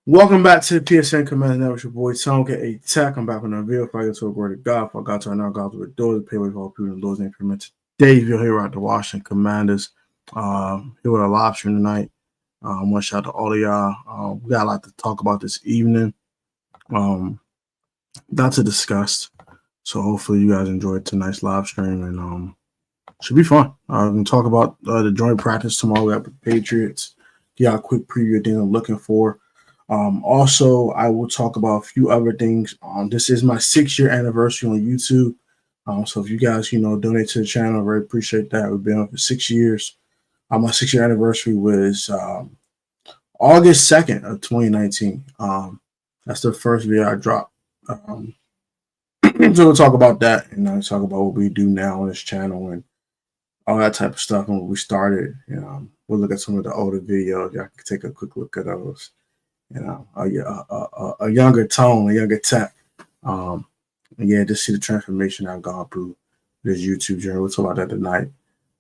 Welcome back to the PSN Command Network. Your boy Tom get a tech. I'm back on the video. Fire to a word of God. For God to now God to adore the pay with all people and those implement. Today, you're here at the Washington Commanders. Here with a live stream tonight. One shout out to all of y'all. We got a lot to talk about this evening. Lot to discuss. So hopefully you guys enjoyed tonight's live stream and should be fun. We're gonna talk about the joint practice tomorrow. We have the Patriots. Give y'all a quick preview of things I'm looking for. Also, I will talk about a few other things. This is my 6-year anniversary on YouTube. So if you guys, donate to the channel, I very appreciate that. We've been on for 6 years. My 6-year anniversary was August 2nd of 2019. That's the first video I dropped. So we'll talk about that and talk about what we do now on this channel and all that type of stuff and what we started. We'll look at some of the older videos. Y'all can take a quick look at those. A younger tone, a younger tech. Just see the transformation I've gone through this YouTube journey. We'll talk about that tonight.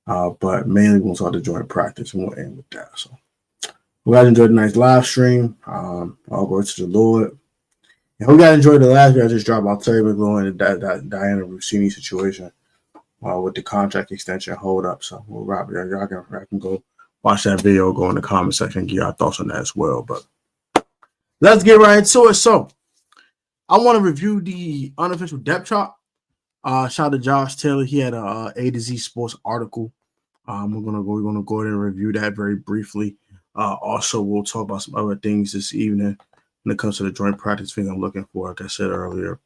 But mainly we'll talk the joint practice and we'll end with that. So we guys enjoyed tonight's live stream. All glory to the Lord. And we guys enjoyed the last video I just dropped about Terry McLaurin and that Diana Rossini situation with the contract extension hold up. So we'll wrap it. Y'all can go watch that video, go in the comment section and give your thoughts on that as well. But let's get right into it. So, I want to review the unofficial depth chart. Shout out to Josh Taylor. He had a to Z Sports article. We're gonna go ahead and review that very briefly. Also, we'll talk about some other things this evening when it comes to the joint practice thing I'm looking for, like I said earlier.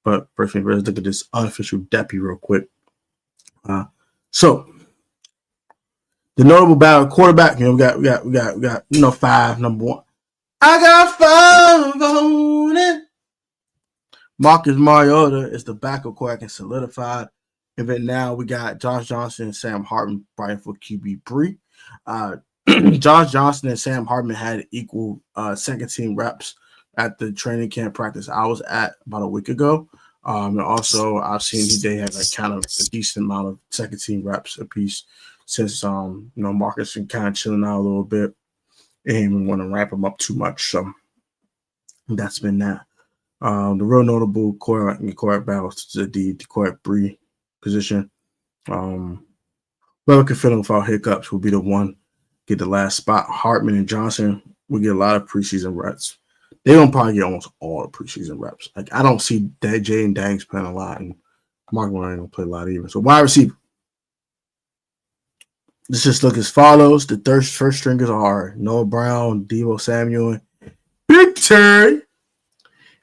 But first thing, let's look at this unofficial depth real quick. So the notable battle quarterback. We got 5. Number 1. I got 5 on it. Marcus Mariota is the backup quarterback and solidified. And then now we got Josh Johnson and Sam Hartman fighting for QB3. Josh Johnson and Sam Hartman had equal second team reps at the training camp practice I was at about a week ago. And also I've seen they have kind of a decent amount of second team reps apiece since Marcus been kind of chilling out a little bit. And even want to wrap him up too much. So that's been that. The real notable quarterback battles to the quarterback 3 position. Whoever can fill in without hiccups will be the one get the last spot. Hartman and Johnson will get a lot of preseason reps. They're gonna probably get almost all the preseason reps. Like I don't see that Jay and Dangs playing a lot, and Mark Ryan gonna play a lot either. So wide receiver. Let's just look as follows. The first stringers are Noah Brown, Deebo Samuel, Big Terry.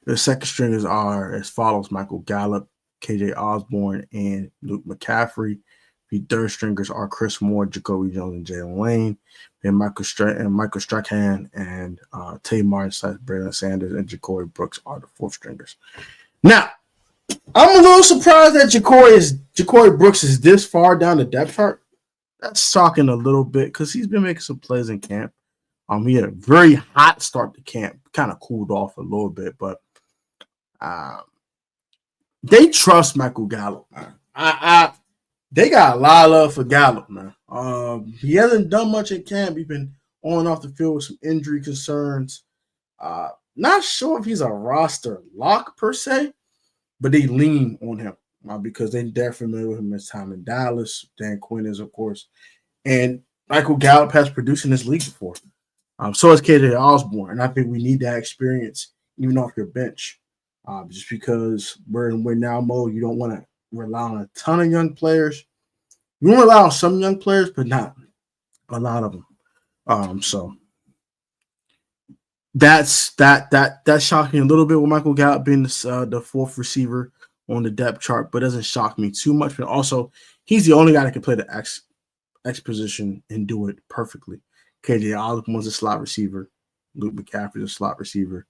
The second stringers are as follows: Michael Gallup, KJ Osborne, and Luke McCaffrey. The third stringers are Chris Moore, Jacoby Jones, and Jalen Lane. And Michael Strahan and Tay Martin, Braylon Sanders, and Ja'Cory Brooks are the fourth stringers. Now, I'm a little surprised that Ja'Cory Brooks is this far down the depth chart. That's shocking a little bit because he's been making some plays in camp. He had a very hot start to camp, kind of cooled off a little bit, but they trust Michael Gallup, man. They got a lot of love for Gallup, man. He hasn't done much in camp. He's been on and off the field with some injury concerns. Not sure if he's a roster lock per se, but they lean on him. Because they're familiar with him his time in Dallas. Dan Quinn is, of course. And Michael Gallup has produced in this league before. So has KJ Osborne. And I think we need that experience even off your bench. Just because we're in now mode, you don't want to rely on a ton of young players. You want to rely on some young players, but not a lot of them. So that's shocking a little bit with Michael Gallup being the fourth receiver on the depth chart, but doesn't shock me too much. But also, he's the only guy that can play the X position and do it perfectly. KJ Osborne's a slot receiver. Luke McCaffrey's a slot receiver.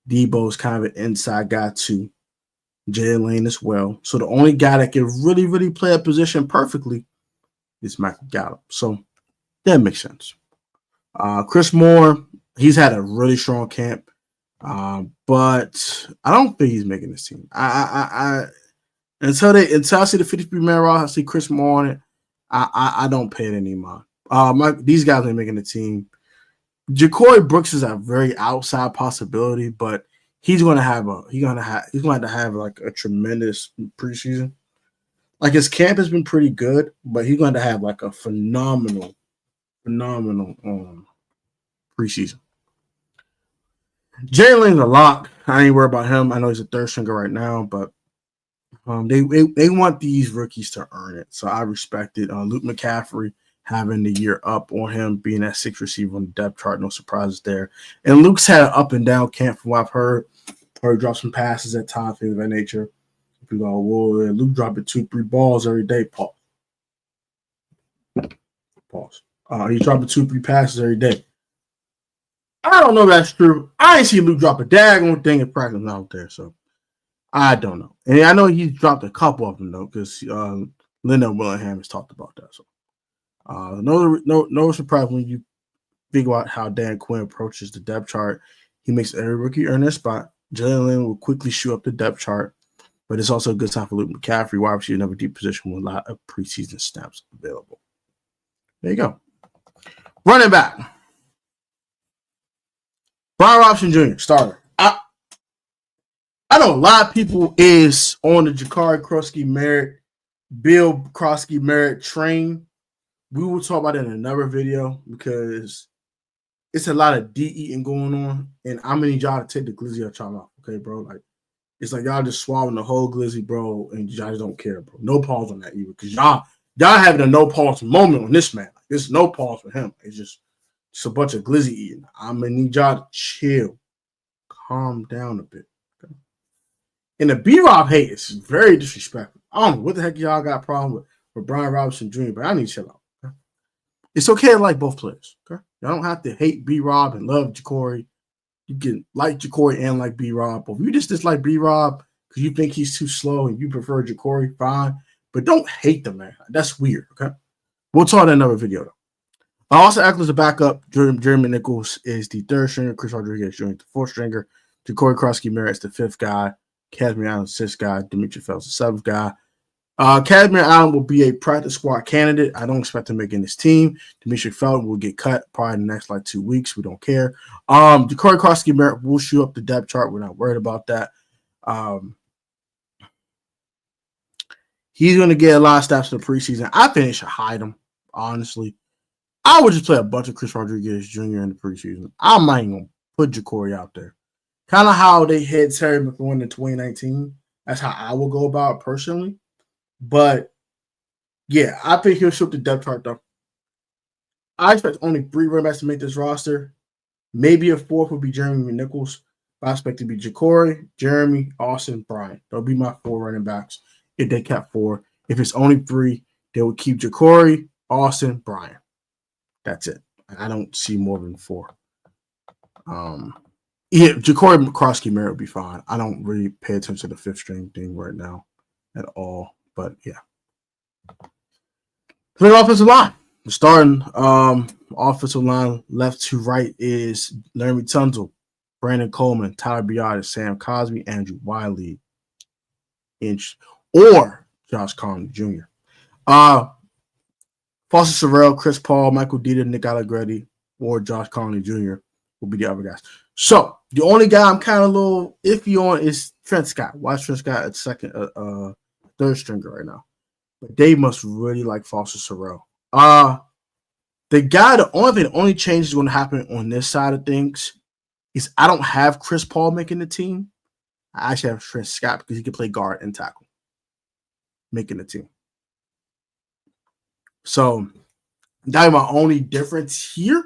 Debo's kind of an inside guy too. Jalen Lane as well. So the only guy that can really, really play a position perfectly is Michael Gallup. So that makes sense. Chris Moore, he's had a really strong camp. But I don't think he's making this team. Until I see the 53-man roster, I see Chris Moore on it. I don't pay it any mind. These guys ain't making the team. Ja'Cory Brooks is a very outside possibility, but he's going to have like a tremendous preseason. Like his camp has been pretty good, but he's going to have like a phenomenal preseason. Jalen's a lock. I ain't worried about him. I know he's a third stringer right now, but they want these rookies to earn it. So I respect it. Luke McCaffrey having the year up on him, being that sixth receiver on the depth chart, no surprises there. And Luke's had an up and down camp from what I've heard. Heard drop some passes at times, things of that nature. People go, well, Luke dropping 2-3 balls every day. Pause. He's dropping 2-3 passes every day. I don't know if that's true. I ain't see Luke drop a daggone thing in practice out there, so I don't know. And I know he's dropped a couple of them though, because Leonard Willingham has talked about that. So no surprise when you think about how Dan Quinn approaches the depth chart. He makes every rookie earn their spot. Jalen will quickly shoot up the depth chart, but it's also a good time for Luke McCaffrey, wide receiver, another deep position with a lot of preseason snaps available. There you go. Running back. Brian Robinson Jr., starter. I know a lot of people is on the Jakari Krosky Merritt, Bill Krosky Merritt train. We will talk about it in another video because it's a lot of de-eating going on, and I'm gonna need y'all to take the glizzy out y'all mouth, okay, bro? Like, it's like y'all just swallowing the whole glizzy, bro, and y'all just don't care, bro. No pause on that either, because y'all having a no pause moment on this man. Like, there's no pause for him. It's just a bunch of glizzy eating. I'm gonna need y'all to chill, calm down a bit. Okay? And the B-Rob hate is very disrespectful. I don't know what the heck y'all got a problem with Brian Robinson Jr., but I need to chill out. Okay? It's okay to like both players. Okay, y'all don't have to hate B-Rob and love Ja'Cory. You can like Ja'Cory and like B-Rob. But if you just dislike B-Rob because you think he's too slow and you prefer Ja'Cory, fine. But don't hate the man. That's weird. Okay, we'll talk in another video though. Austin Eckler's a backup. Jeremy Nichols is the third stringer. Chris Rodriguez Jr. the fourth stringer. Ja'Cory Krosky Merritt's the fifth guy. Casimir Allen, sixth guy. Demetri Fells, the seventh guy. Casimir Allen will be a practice squad candidate. I don't expect him making this team. Demetri Felton will get cut probably in the next 2 weeks. We don't care. Ja'Cory Krosky Merritt will shoot up the depth chart. We're not worried about that. He's going to get a lot of snaps in the preseason. I think they should hide him, honestly. I would just play a bunch of Chris Rodriguez Jr. in the preseason. I'm not even going to put Ja'Cory out there. Kind of how they hit Terry McLaurin in 2019. That's how I will go about it personally. But, yeah, I think he'll shoot the depth chart, though. I expect only 3 running backs to make this roster. Maybe a fourth would be Jeremy Nichols. But I expect it to be Ja'Cory, Jeremy, Austin, Brian. They'll be my 4 running backs if they kept 4. If it's only 3, they would keep Ja'Cory, Austin, Brian. That's it. I don't see more than 4. Ja'Cory Krosky Merritt would be fine. I don't really pay attention to the fifth string thing right now at all. But yeah. Playing offensive line. The starting offensive line left to right is Laremy Tunsil, Brandon Coleman, Tyler Biadasz, Sam Cosmi, Andrew Wiley, or Josh Conley Jr. Foster Sorrell, Chris Paul, Michael Dieter, Nick Allegretti, or Josh Conley Jr. will be the other guys. So the only guy I'm kind of a little iffy on is Trent Scott. Watch Trent Scott at third stringer right now. But they must really like Foster Sorrell. The only change is going to happen on this side of things is I don't have Chris Paul making the team. I actually have Trent Scott because he can play guard and tackle, making the team. So that's my only difference here.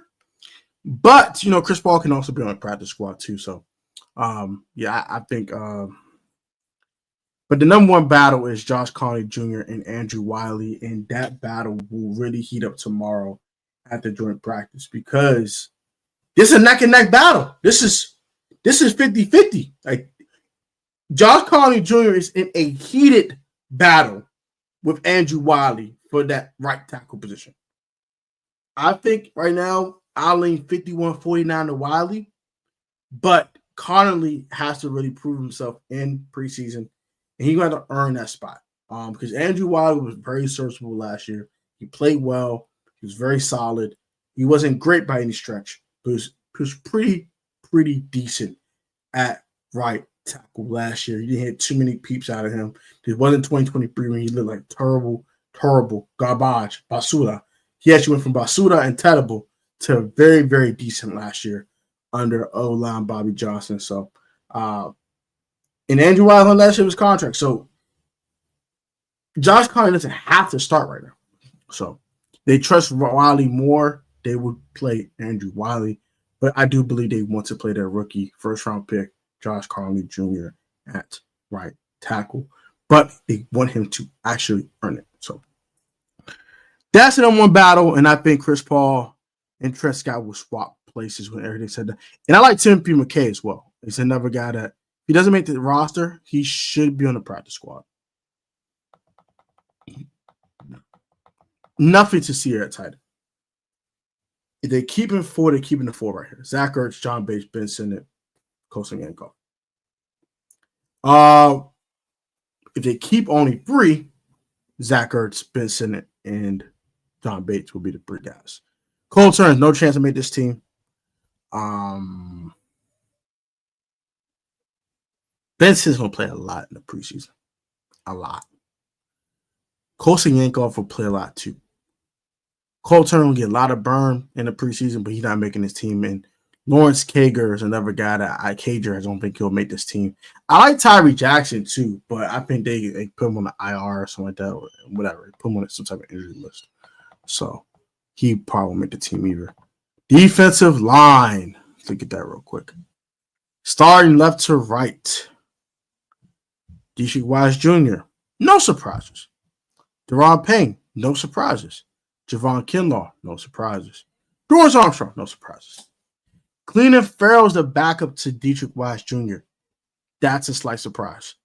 But, Chris Paul can also be on the practice squad too. So, I think but the number one battle is Josh Conley Jr. and Andrew Wiley, and that battle will really heat up tomorrow at the joint practice because this is a neck-and-neck battle. This is 50-50. Like, Josh Conley Jr. is in a heated battle with Andrew Wiley for that right tackle position. I think right now I'll lean 51-49 to Wiley, but Conley has to really prove himself in preseason, and he's going to earn that spot because Andrew Wiley was very serviceable last year. He played well. He was very solid. He wasn't great by any stretch, He was pretty decent at right tackle last year. You didn't hit too many peeps out of him. It wasn't 2023 when he looked like terrible garbage basura. He actually went from basura and terrible to very, very decent last year under O-line Bobby Johnson. So, and Andrew Wiley on last year was contract. So, Josh Collins doesn't have to start right now. So, they trust Wiley more. They would play Andrew Wiley. But I do believe they want to play their rookie first-round pick, Josh Carney Jr. at right tackle. But they want him to actually earn it. So that's an one battle, and I think Chris Paul and Trent Scott will swap places when everything said that. And I like Timothy McKay as well. He's another guy that if he doesn't make the roster, he should be on the practice squad. Nothing to see here at tight end. If they keep him four, they're keeping the four right here. Zach Ertz, John Bates, Ben Sinnott, Coasting Yanko. If they keep only three, Zach Ertz, Ben Sinnott, and John Bates will be the three guys. Cole Turns, no chance to make this team. Ben Sinnot's going to play a lot in the preseason. A lot. Coasting Yankov will play a lot too. Cole Turner will get a lot of burn in the preseason, but he's not making his team. And Lawrence Kager is another guy that I don't think he'll make this team. I like Tyree Jackson too, but I think they put him on the IR or something like that, or whatever. Put him on some type of injury list. So he probably won't make the team either. Defensive line. Let's look at that real quick. Starting left to right. Deitrick Wise Jr. No surprises. Deron Payne. No surprises. Javon Kinlaw, no surprises. Dorance Armstrong, no surprises. Cleveland Farrell's the backup to Deitrick Wise Jr. That's a slight surprise.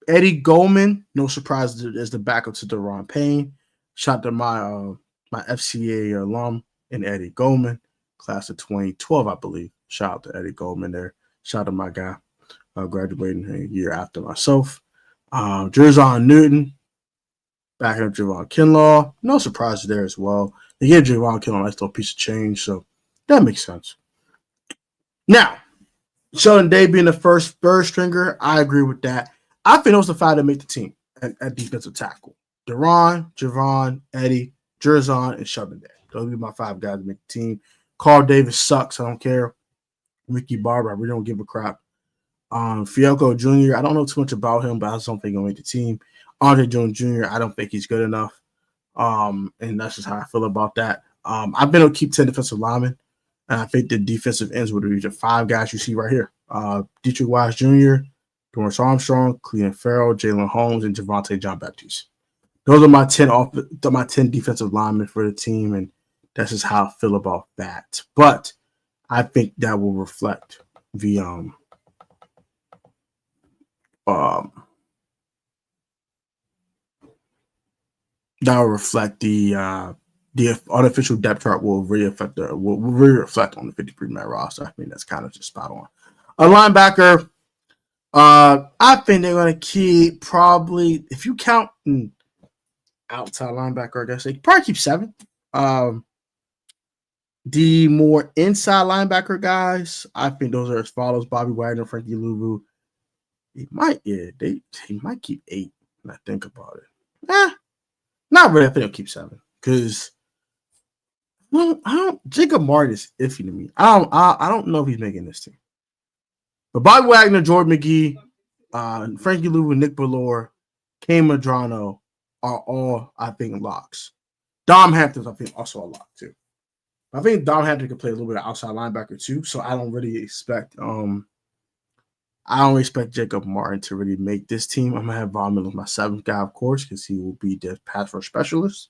Eddie Goldman, no surprise, as the backup to Deron Payne. Shout out to my FCA alum in Eddie Goldman, class of 2012, I believe. Shout out to Eddie Goldman there. Shout out to my guy graduating a year after myself. Jerzon Newton, backing up Javon Kinlaw. No surprises there as well. They gave Javon Kinlaw a nice little piece of change, so that makes sense. Now, Sheldon Day being the first third stringer, I agree with that. I think those are the five that make the team at defensive tackle. Deron, Javon, Eddie, Jerzon, and Sheldon Day. Those will be my five guys that make the team. Carl Davis sucks. I don't care. Ricky Barber, I really don't give a crap. Fielko Jr., I don't know too much about him, but I just don't think he'll make the team. Andre Jones Jr., I don't think he's good enough. And that's just how I feel about that. I've been able to keep 10 defensive linemen, and I think the defensive ends would be the five guys you see right here. Deitrick Wise Jr., Dorance Armstrong, Cleveland Farrell, Jalen Holmes, and Javonte Jean-Baptiste. Those are my 10 defensive linemen for the team, and that's just how I feel about that. But I think that will reflect the unofficial depth chart will really reflect on the 53-man roster. I mean, that's kind of just spot on. A linebacker, I think they're going to keep probably, if you count outside linebacker, I guess they probably keep 7. The more inside linebacker guys, I think those are as follows: Bobby Wagner, Frankie Louvu. They might keep 8 when I think about it. Not really. I think they'll keep 7 because Jacob Martin is iffy to me. I don't know if he's making this team. But Bobby Wagner, Jordan McGee, Frankie Louvu, Nick Bellore, Kane Madrano are all, I think, locks. Dom Hampton's, I think, also a lock too. I think Dom Hampton can play a little bit of outside linebacker too, so I don't really expect Jacob Martin to really make this team. I'm gonna have Von Miller as my 7th guy, of course, because he will be the pass rush specialist,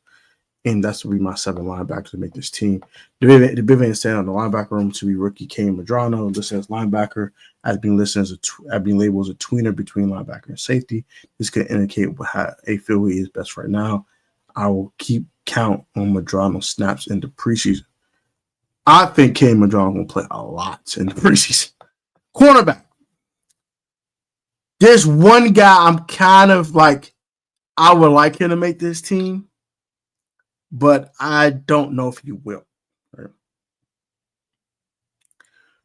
and that's will be my 7 linebackers to make this team. The big man standing on the linebacker room to be rookie Kane Madrano, listed as linebacker, has been labeled as a tweener between linebacker and safety. This could indicate how a feel he is best right now. I will keep count on Madrano snaps in the preseason. I think Kane Madrano will play a lot in the preseason. Cornerback. There's one guy I'm kind of like, I would like him to make this team, but I don't know if he will. Right?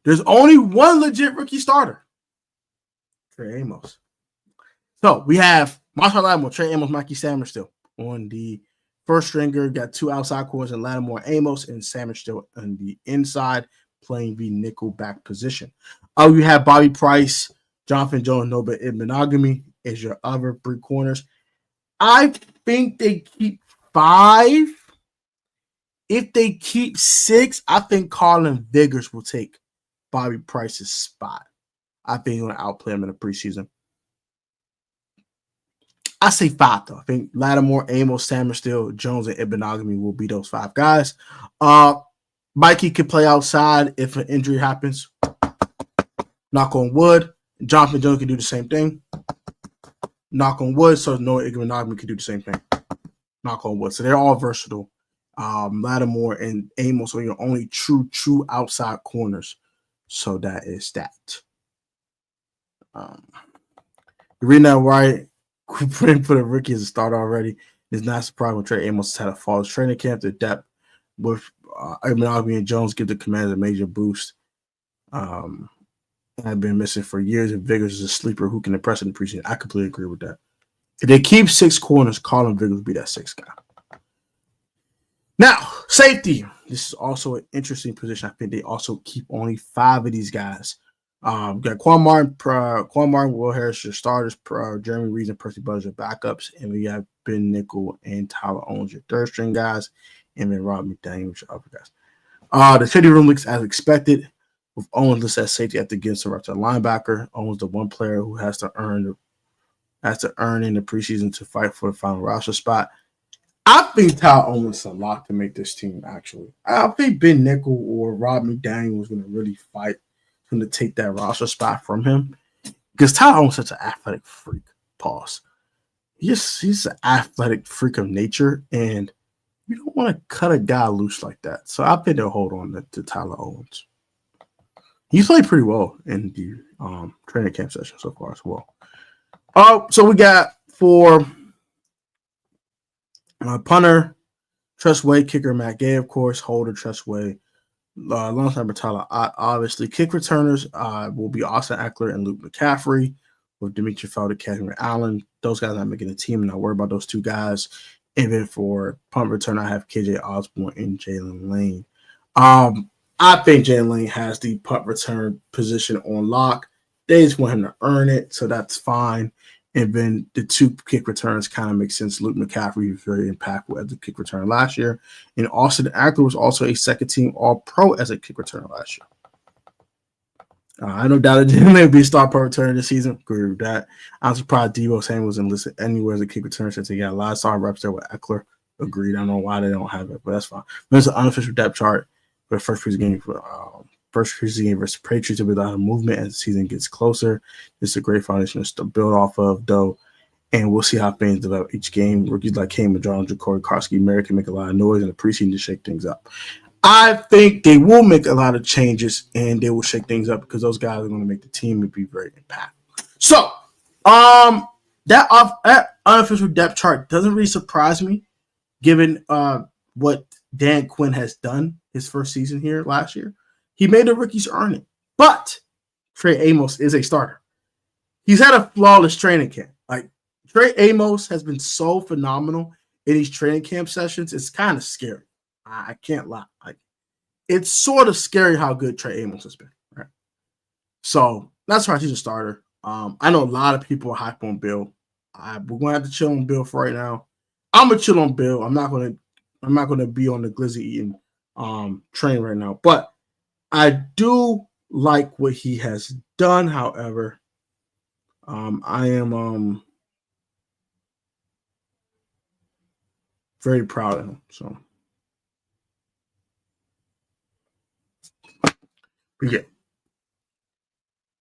There's only one legit rookie starter, Trey Amos. So we have Marshall Lattimore, Trey Amos, Mikey Sanders still on the first stringer. Got two outside corners and Lattimore, Amos, and Sanders still on the inside playing the nickel back position. You have Bobby Price, Jonathan Jones, Noba Ibnagami is your other three corners. I think they keep 5. If they keep 6, I think Colin Vigors will take Bobby Price's spot. I think he's going to outplay him in the preseason. I say 5, though. I think Lattimore, Amos, Samerstill, Jones, and Ibnagami will be those 5 guys. Mikey could play outside if an injury happens. Knock on wood. Jonathan Jones can do the same thing. Knock on wood. So Noah Ibnagami can do the same thing. Knock on wood. So they're all versatile. Lattimore and Amos are your only true outside corners. So that is that. You're reading that right. Putting for the rookie as a starter already. It's not surprising when Trey Amos had a false training camp. The depth with Ibnagami and Jones give the Commanders a major boost. I've been missing for years, and Vigors is a sleeper who can impress in the preseason. I completely agree with that. If they keep 6 corners, Colin Vigors will be that 6th guy. Now, safety. This is also an interesting position. I think they also keep only 5 of these guys. Got Quan Martin, Will Harris, your starters, Jeremy Reeves, and Percy Butler, your backups. And we have Ben Nickel and Tyler Owens, your third string guys. And then Rob McDaniel, your other guys. The safety room looks as expected, with Owens listed as safety after getting some reps at linebacker. Owens, the one player who has to earn in the preseason to fight for the final roster spot. I think Tyler Owens is a lot to make this team, actually. I think Ben Nickel or Rob McDaniel was going to really fight to take that roster spot from him, because Tyler Owens is such an athletic freak. Pause. He's an athletic freak of nature, and you don't want to cut a guy loose like that. So I think they'll hold on to Tyler Owens. He's played pretty well in the training camp session so far as well. So we got for punter, Trustway, kicker Matt Gay, of course, holder Trustway. Long-time Tyler, obviously. Kick returners will be Austin Eckler and Luke McCaffrey, with Demetri Felder, Cameron Allen. Those guys not making the team, and I worry about those 2 guys. And then for punt return, I have KJ Osborne and Jalen Lane. I think Jalen Lane has the punt return position on lock. They just want him to earn it, so that's fine. And then the 2 kick returns kind of make sense. Luke McCaffrey was very impactful as a kick return last year. And Austin Eckler was also a second-team All-Pro as a kick returner last year. I know Dallas Jalen may be a star punt returner this season. Agree with that. I'm surprised Deebo Samuel wasn't listed anywhere as a kick returner since he got a lot of star reps there with Eckler. Agreed. I don't know why they don't have it, but that's fine. There's an unofficial depth chart for the first preseason game versus Patriots with a lot of movement as the season gets closer. This is a great foundation to build off of, though, and we'll see how things develop each game. Rookies like Cam Jones, Jacory Karski, Mary can make a lot of noise in the preseason to shake things up. I think they will make a lot of changes, and they will shake things up because those guys are going to make the team and be very impactful. So, that unofficial depth chart doesn't really surprise me, given what Dan Quinn has done his first season here last year. He made the rookies earn it. But Trey Amos is a starter. He's had a flawless training camp. Like, Trey Amos has been so phenomenal in these training camp sessions. It's kind of scary. I can't lie. Like, it's sort of scary how good Trey Amos has been. Right? So that's why he's a starter. I know a lot of people are hype on Bill. We're going to have to chill on Bill for right now. I'm gonna chill on Bill. I'm not gonna be on the glizzy eating train right now. But I do like what he has done. However, I am very proud of him. But yeah.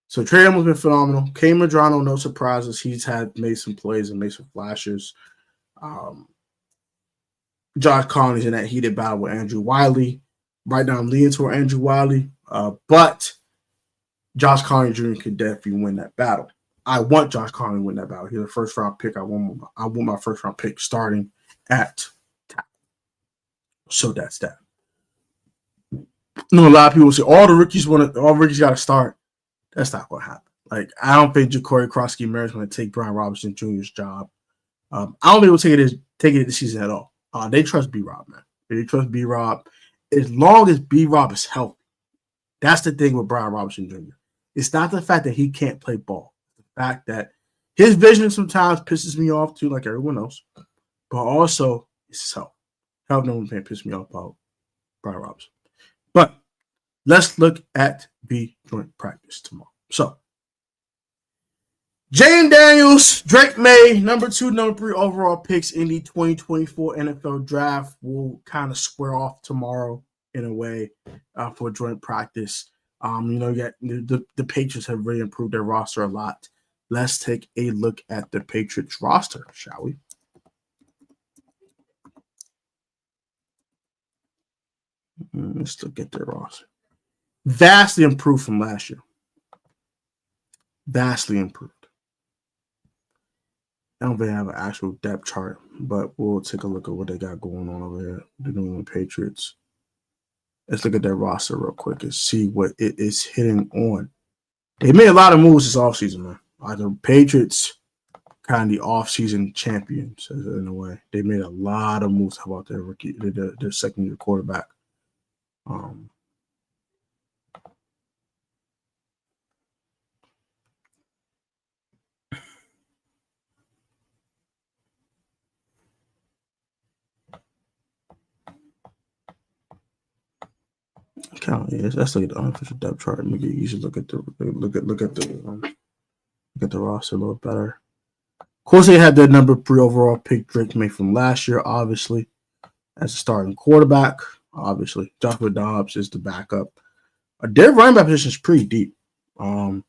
So Trey Amos has been phenomenal. Kay Madrano, no surprises. He's made some plays and made some flashes. Josh Collins in that heated battle with Andrew Wiley. Right now I'm leaning toward Andrew Wiley. But Josh Collins Jr. could definitely win that battle. I want Josh Collins to win that battle. He's a first-round pick. I want my first-round pick starting at tackle. So that's that. A lot of people say all rookies got to start. That's not what happened. Like, I don't think Ja'Cory Krosky-Merritt's going to take Brian Robinson Jr.'s job. I don't think we'll take it this season at all. They trust B-Rob, man. They trust B-Rob. As long as B-Rob is healthy. That's the thing with Brian Robinson Jr. It's not the fact that he can't play ball. It's the fact that his vision sometimes pisses me off too, like everyone else. But also, it's his health. Health never can piss me off about Brian Robinson. But let's look at the joint practice tomorrow. So, Jane Daniels, Drake May, number 2, number 3 overall picks in the 2024 NFL Draft will kind of square off tomorrow in a way for joint practice. The Patriots have really improved their roster a lot. Let's take a look at the Patriots roster, shall we? Let's look at their roster. Vastly improved from last year. Vastly improved. I don't think I have an actual depth chart, but we'll take a look at what they got going on over here. The New England Patriots. Let's look at their roster real quick and see what it is hitting on. They made a lot of moves this offseason, man. The Patriots kind of the offseason champions in a way. They made a lot of moves. How about their rookie, their second-year quarterback? Let's look at the unofficial depth chart. Make it easy. Look at the roster a little better. Of course, they had their number 3 overall pick, Drake May, from last year, obviously, as a starting quarterback. Obviously, Joshua Dobbs is the backup. Their running back position is pretty deep. Ramondre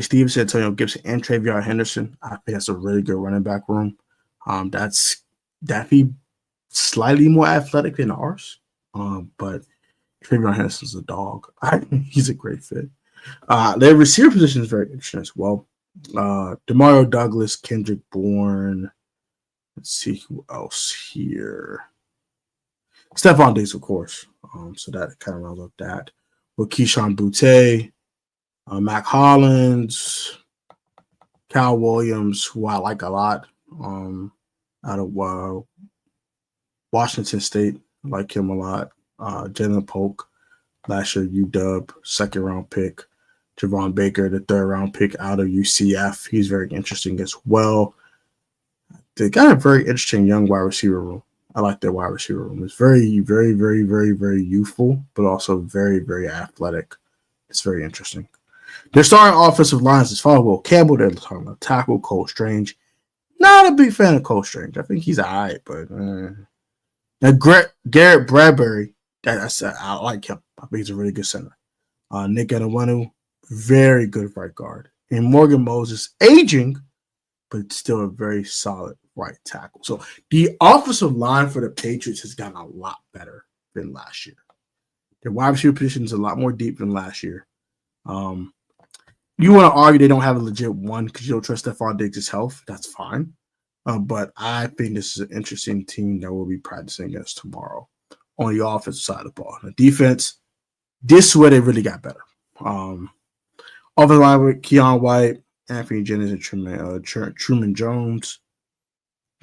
Stevenson, Antonio Gibson, and Travion Henderson. I think that's a really good running back room. That's definitely slightly more athletic than ours. But Travion Henderson's a dog. He's a great fit. Their receiver position is very interesting as well. Demario Douglas, Kendrick Bourne. Let's see who else here. Stephon Diggs, of course. So that kind of rounds up that. With Keyshawn Boutte, Mac Hollins, Cal Williams, who I like a lot, out of Washington State. I like him a lot. Jalen Polk, last year UW, second-round pick. Javon Baker, the third-round pick out of UCF. He's very interesting as well. They got a very interesting young wide receiver room. I like their wide receiver room. It's very, very, very, very, very youthful, but also very, very athletic. It's very interesting. Their starting offensive lines is following Will Campbell. They're talking about tackle Cole Strange. Not a big fan of Cole Strange. I think he's all right, but now Garrett Bradbury, I like him. I think he's a really good center. Nick Anawanu, very good right guard. And Morgan Moses, aging, but still a very solid right tackle. So the offensive line for the Patriots has gotten a lot better than last year. Their wide receiver position is a lot more deep than last year. You want to argue they don't have a legit one because you don't trust Stephon Diggs' health. That's fine. But I think this is an interesting team that we'll be practicing against tomorrow on the offensive side of the ball. The defense, this is where they really got better. Offensive line with Keon White, Anthony Jennings, and Truman Jones.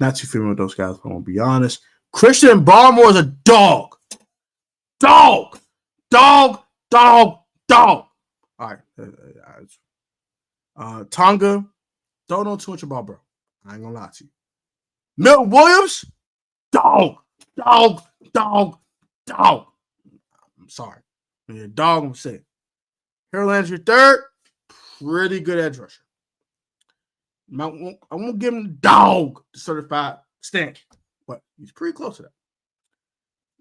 Not too familiar with those guys, I'm going to be honest. Christian Barmore is a dog. Dog. All right. Tonga, don't know too much about, bro. I ain't going to lie to you. Milton Williams, dog. I'm sorry. When you're a dog, I'm going to say it. Harold Landry III, pretty good edge rusher. I won't give him dog the certified stamp, but he's pretty close to that.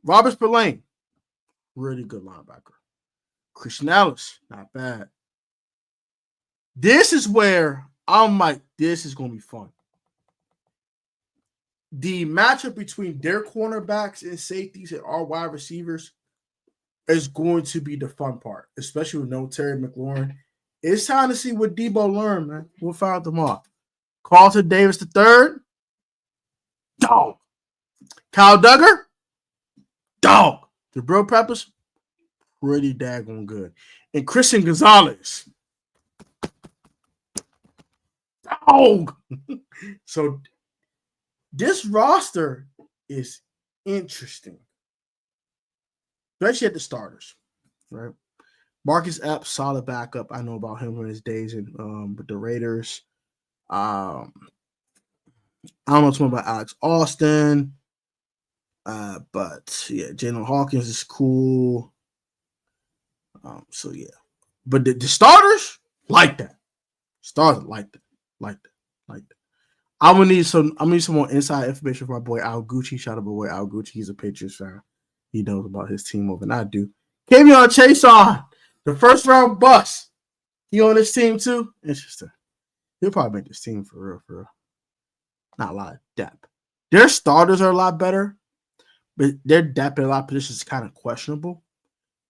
Robert Spillane, really good linebacker. Christian Ellis, not bad. This is where I'm like, this is going to be fun. The matchup between their cornerbacks and safeties and our wide receivers is going to be the fun part, especially with no Terry McLaurin. It's time to see what Debo learned, man. We'll find out tomorrow. Carlton Davis III, dog. Kyle Duggar, dog. Jabril Peppers, pretty daggone good. And Christian Gonzalez. Oh! So this roster is interesting, especially at the starters, right? Marcus Epps, solid backup. I know about him from his days with the Raiders. I don't know too much about Alex Austin, but yeah, Jalen Hawkins is cool. So yeah, but the starters like that. Starters like that. I'm gonna need some more inside information from my boy Al Gucci. Shout out my boy Al Gucci. He's a Patriots fan. He knows about his team more than I do. K'Von Chase on the first round bust. He on this team too. Interesting. He'll probably make this team for real. Not a lot of depth. Their starters are a lot better, but their depth in a lot of positions is kind of questionable.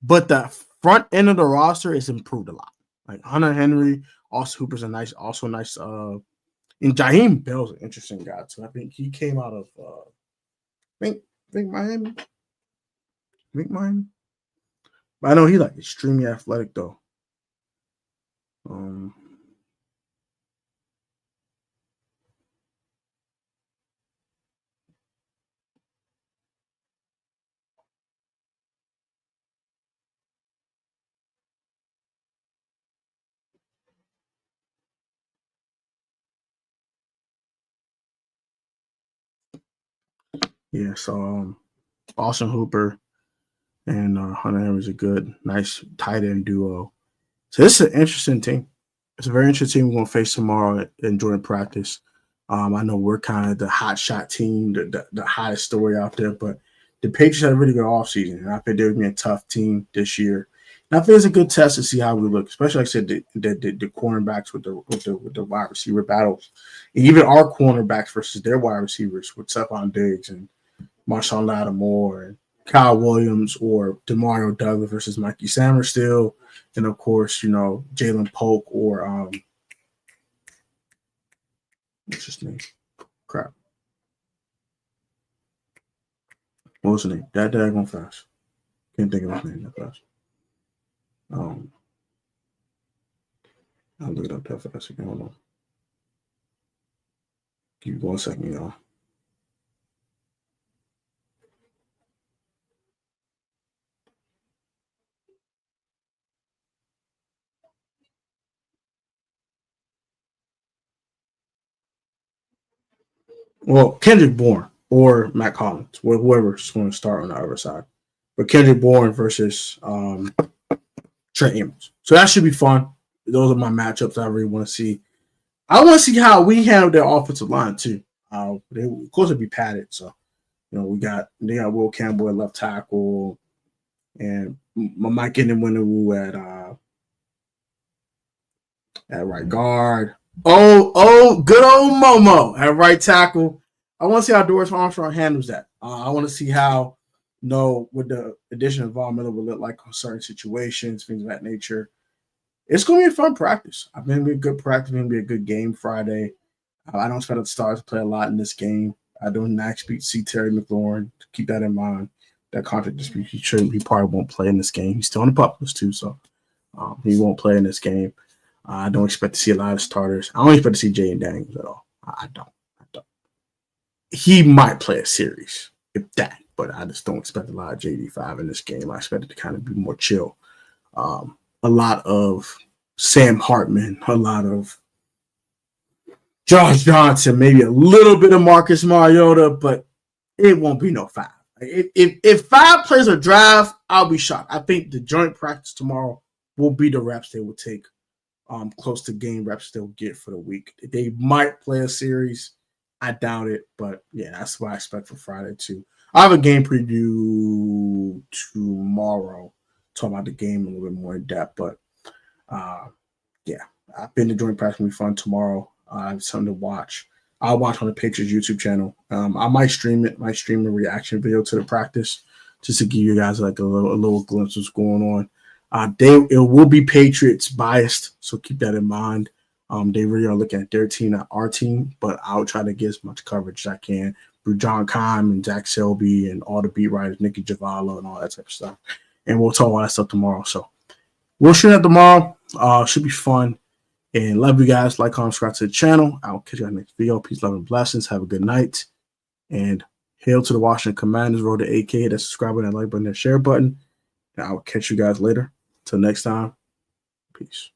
But the front end of the roster is improved a lot. Like Hunter Henry, Austin Hooper's nice. And Jaheim Bell's an interesting guy too. I think he came out of I think Miami. But I know he's like extremely athletic though. Yeah, so Austin Hooper and Hunter Henry's a good, nice tight end duo. So this is an interesting team. It's a very interesting team we're going to face tomorrow in Jordan practice. I know we're kind of the hot shot team, the hottest story out there, but the Patriots had a really good offseason, and I think they're going to be a tough team this year. And I think it's a good test to see how we look, especially like I said, the cornerbacks with the wide receiver battles, and even our cornerbacks versus their wide receivers with Stephon Diggs and Marshawn Lattimore and Kyle Williams or Demario Douglas versus Mikey Samerstill, and of course, Jalen Polk or what's his name? Crap. What was his name? That daggone fast. Can't think of his name that fast. I'll look it up that fast again. Hold on. Give me 1 second, y'all. Well, Kendrick Bourne or Matt Collins, whoever's going to start on the other side. But Kendrick Bourne versus Trent Amos. So that should be fun. Those are my matchups I really want to see. I want to see how we handle their offensive line too. They, of course, it'll be padded. So, they got Will Campbell at left tackle, and Mike Inwinwu at right guard. Oh, good old Momo at right tackle. I want to see how Doris Armstrong handles that. I want to see how, with the addition of Von Miller will look like on certain situations, things of that nature. It's going to be a fun practice. I think it'll be a good practice. It's going to be a good game Friday. I don't expect the Stars to play a lot in this game. I don't expect to see Terry McLaurin. Keep that in mind. That contract dispute, he probably won't play in this game. He's still on the pup list too, so he won't play in this game. I don't expect to see a lot of starters. I don't expect to see Jaden Daniels at all. I don't. He might play a series, if that, but I just don't expect a lot of JD5 in this game. I expect it to kind of be more chill. A lot of Sam Hartman, a lot of Josh Johnson, maybe a little bit of Marcus Mariota, but it won't be no 5. If 5 plays a drive, I'll be shocked. I think the joint practice tomorrow will be the reps they will take, close to game reps they'll get for the week. They might play a series. I doubt it, but yeah, that's what I expect for Friday too. I have a game preview tomorrow, talking about the game a little bit more in depth, but yeah, I think the joint practice will be fun tomorrow. I have something to watch. I'll watch on the Patriots YouTube channel. I might stream it. Might stream a reaction video to the practice just to give you guys like a little glimpse of what's going on. It will be Patriots biased, so keep that in mind. They really are looking at their team, not our team, but I'll try to get as much coverage as I can through John Kime and Zach Selby and all the beat writers, Nikki Javala and all that type of stuff. And we'll talk all that stuff tomorrow. So we'll shoot that tomorrow. Should be fun. And love you guys. Like, comment, subscribe to the channel. I'll catch you on the next video. Peace, love, and blessings. Have a good night. And hail to the Washington Commanders. Roll to AK. That subscribe button, that like button, that share button. And I will catch you guys later. Till next time. Peace.